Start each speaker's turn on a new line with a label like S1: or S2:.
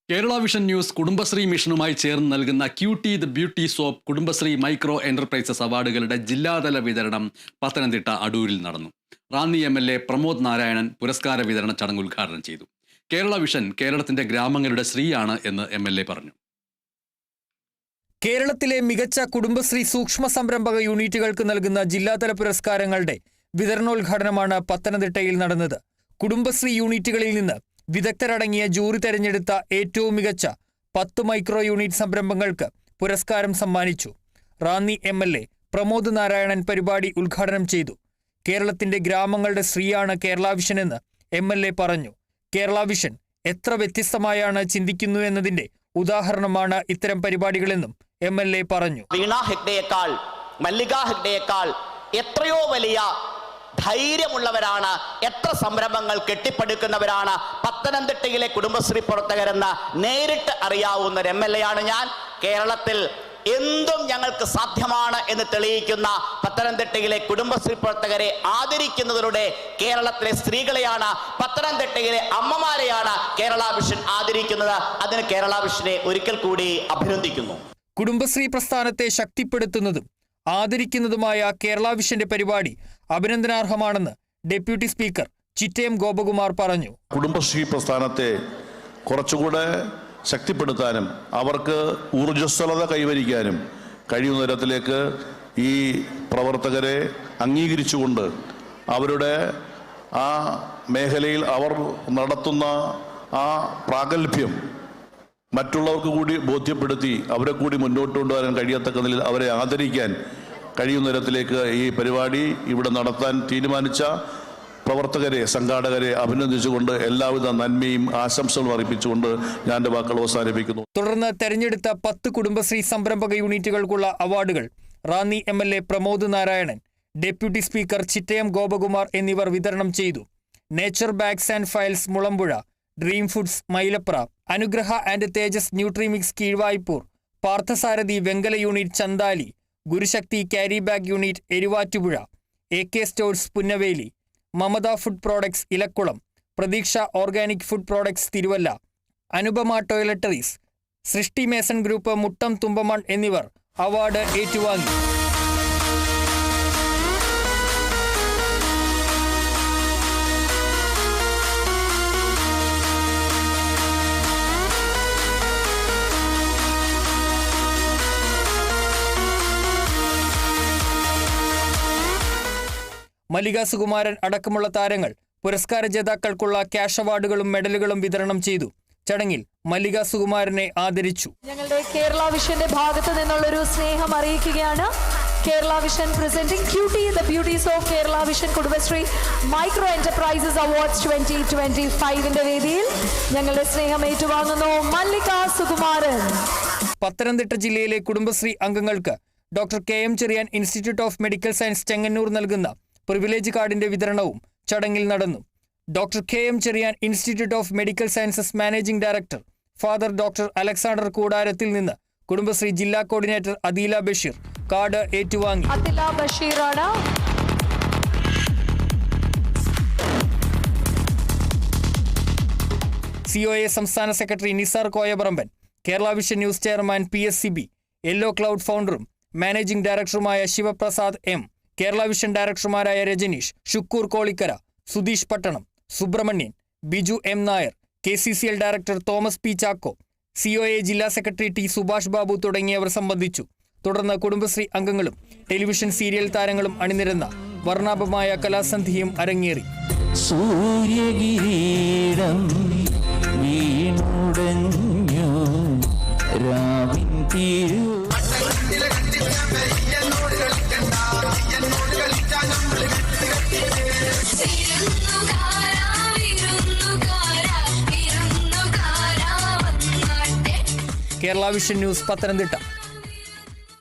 S1: Kerala vision news Kudumbashree മിഷനുമായി ചേർന്ന് നൽകുന്ന cutie the beauty soap Kudumbashree micro enterprises അവാർഡുകളുടെ ജില്ലാതല വിതരണം പത്തനംതിട്ട അടൂരിൽ നടന്നു. റാന്നി MLA പ്രമോദ് നാരായണൻ പുരസ്കാര വിതരണ ചടങ്ങ് ഉദ്ഘാടനം ചെയ്തു. കേരള വിഷൻ കേരളത്തിന്റെ ഗ്രാമങ്ങളുടെ ശ്രീയാണ് എന്ന് MLA പറഞ്ഞു.
S2: കേരളത്തിലെ മികച്ച കുടുംബശ്രീ സൂക്ഷ്മ സംരംഭക യൂണിറ്റുകൾക്ക് നൽകുന്ന ജില്ലാതല പുരസ്കാരങ്ങളുടെ വിതരണോദ്ഘാടനമാണ് പത്തനംതിട്ടയിൽ നടന്നത്. കുടുംബശ്രീ യൂണിറ്റുകളിൽ നിന്ന് വിദഗ്ധരടങ്ങിയ ജൂറി തെരഞ്ഞെടുത്ത ഏറ്റവും മികച്ച 10 മൈക്രോ യൂണിറ്റ് സംരംഭങ്ങൾക്ക് പുരസ്കാരം സമ്മാനിച്ചു. റാന്നി MLA പ്രമോദ് നാരായണൻ പരിപാടി ഉദ്ഘാടനം ചെയ്തു. കേരളത്തിന്റെ ഗ്രാമങ്ങളുടെ ശ്രീയാണ് കേരള വിഷൻ എന്ന് MLA പറഞ്ഞു. കേരള വിഷൻ എത്ര വ്യത്യസ്തമായാണ് ചിന്തിക്കുന്നു എന്നതിന്റെ ഉദാഹരണമാണ് ഇത്തരം പരിപാടികളെന്നും MLA പറഞ്ഞു.
S3: വീണ ഹെഗ്ഡേയേക്കാൾ മല്ലിക ഹെഗ്ഡേയേക്കാൾ എത്രയോ വലിയ ധൈര്യമുള്ളവരാണ്, എത്ര സംരംഭങ്ങൾ കെട്ടിപ്പടുക്കുന്നവരാണ് പത്തനംതിട്ടയിലെ കുടുംബശ്രീ പ്രവർത്തകരെന്ന് നേരിട്ട് അറിയാവുന്ന ഒരു MLA ആണ് ഞാൻ. കേരളത്തിൽ എന്തും ഞങ്ങൾക്ക് സാധ്യമാണ് എന്ന് തെളിയിക്കുന്ന പത്തനംതിട്ടയിലെ കുടുംബശ്രീ പ്രവർത്തകരെ ആദരിക്കുന്നതിലൂടെ കേരളത്തിലെ സ്ത്രീകളെയാണ്, പത്തനംതിട്ടയിലെ അമ്മമാരെയാണ് കേരള വിഷൻ ആദരിക്കുന്നത്. അതിന് കേരള വിഷനെ ഒരിക്കൽ കൂടി അഭിനന്ദിക്കുന്നു.
S2: കുടുംബശ്രീ പ്രസ്ഥാനത്തെ ശക്തിപ്പെടുത്തുന്നതും ആദരിക്കുന്നതുമായ കേരള വിഷന്റെ പരിപാടി അഭിനന്ദനാർഹമാണെന്ന് ഡെപ്യൂട്ടി സ്പീക്കർ ചിറ്റയം ഗോപകുമാർ പറഞ്ഞു.
S4: കുടുംബശ്രീ പ്രസ്ഥാനത്തെ കുറച്ചുകൂടെ ശക്തിപ്പെടുത്താനും അവർക്ക് ഊർജ്ജസ്വലത കൈവരിക്കാനും കഴിയുന്ന തരത്തിലേക്ക് ഈ പ്രവർത്തകരെ അംഗീകരിച്ചുകൊണ്ട് അവരുടെ ആ മേഖലയിൽ അവർ നടത്തുന്ന ആ പ്രാഗൽഭ്യം മറ്റുള്ളവർക്ക് കൂടി ബോധ്യപ്പെടുത്തി അവരെ കൂടി മുന്നോട്ട് കൊണ്ടുവരാൻ കഴിയത്തക്ക നിലയിൽ അവരെ ആദരിക്കാൻ കഴിയുന്ന തരത്തിലേക്ക് ഈ പരിപാടി ഇവിടെ നടത്താൻ തീരുമാനിച്ച പ്രവർത്തകരെ, സംഘാടകരെ അഭിനന്ദിച്ചുകൊണ്ട് എല്ലാവിധ നന്മയും ആശംസകളും അർപ്പിച്ചുകൊണ്ട് ഞാൻ എൻ്റെ വാക്കുകൾ അവസാനിപ്പിക്കുന്നു.
S2: തുടർന്ന് തെരഞ്ഞെടുത്ത 10 കുടുംബശ്രീ സംരംഭക യൂണിറ്റുകൾക്കുള്ള അവാർഡുകൾ Ranni MLA Pramod Narayanan, deputy speaker Chittayam Gopakumar എന്നിവർ വിതരണം ചെയ്തു. Nature bags and files Mulampuzha, dream foods Mylapra, Anugraha and Thejas nutrimix Keezhvaipur, Parthasarathy വെങ്കല unit Chanthali, Gurushakthi carry bag unit Eruvattupuzha, AK stores Punnaveli, Mamatha food products Elakkulam, Pratheeksha organic food products Thiruvalla, Anupama toiletries, Srishti mason group Muttam Thumpamon എന്നിവർ അവാർഡ് ഏറ്റുവാങ്ങി. മല്ലിക സുകുമാരൻ അടക്കമുള്ള താരങ്ങൾ പുരസ്കാര ജേതാക്കൾക്കുള്ള ക്യാഷ് അവാർഡുകളും മെഡലുകളും വിതരണം ചെയ്തു. ചടങ്ങിൽ മല്ലിക സുകുമാരനെ ആദരിച്ചു.
S5: ഞങ്ങളുടെ കേരള വിഷന്റെ ഭാഗത്ത് നിന്നുള്ളൊരു സ്നേഹം അറിയിക്കുകയാണ്. Kerala vision presenting cutie the beauties of Kerala vision Kudumbashree micro enterprises awards 2025 വേദിയിൽ ഞങ്ങളുടെ സ്നേഹം ഏറ്റുവാങ്ങുന്നു മല്ലിക സുകുമാരൻ.
S2: പത്തനംതിട്ട ജില്ലയിലെ കുടുംബശ്രീ അംഗങ്ങൾക്ക് doctor KM Cherian institute of medical science Chengannur നൽകുന്ന പ്രിവിലേജ് കാർഡിന്റെ വിതരണവും ചടങ്ങിൽ നടന്നു. Doctor KM Cherian institute of medical sciences managing director father doctor Alexander Koodarathil നിന്ന് കുടുംബശ്രീ ജില്ലാ കോർഡിനേറ്റർ അദീല ബഷീർ കാർഡ് ഏറ്റുവാങ്ങി. COA സംസ്ഥാന secretary Nizar Koyaparamban, Kerala vision news chairman PSCB, yellow cloud ഫൗണ്ടറും മാനേജിംഗ് ഡയറക്ടറുമായ ശിവപ്രസാദ് M, കേരള വിഷൻ ഡയറക്ടർമാരായ Rajaneesh, Shukkoor Kolikkara, Sudheesh Pattanam, Subramanian, Biju M Nair, KCCL director Thomas P Chacko, COA ജില്ലാ സെക്രട്ടറി T സുഭാഷ് ബാബു തുടങ്ങിയവർ സംബന്ധിച്ചു. തുടർന്ന് കുടുംബശ്രീ അംഗങ്ങളും ടെലിവിഷൻ സീരിയൽ താരങ്ങളും അണിനിരന്ന വർണ്ണാഭമായ കലാസന്ധിയും അരങ്ങേറി.
S6: സൂര്യകിരീടം വീണുടഞ്ഞു രാവിൻ തിരു
S2: കേരള വിഷൻ ന്യൂസ് പത്തനംതിട്ട.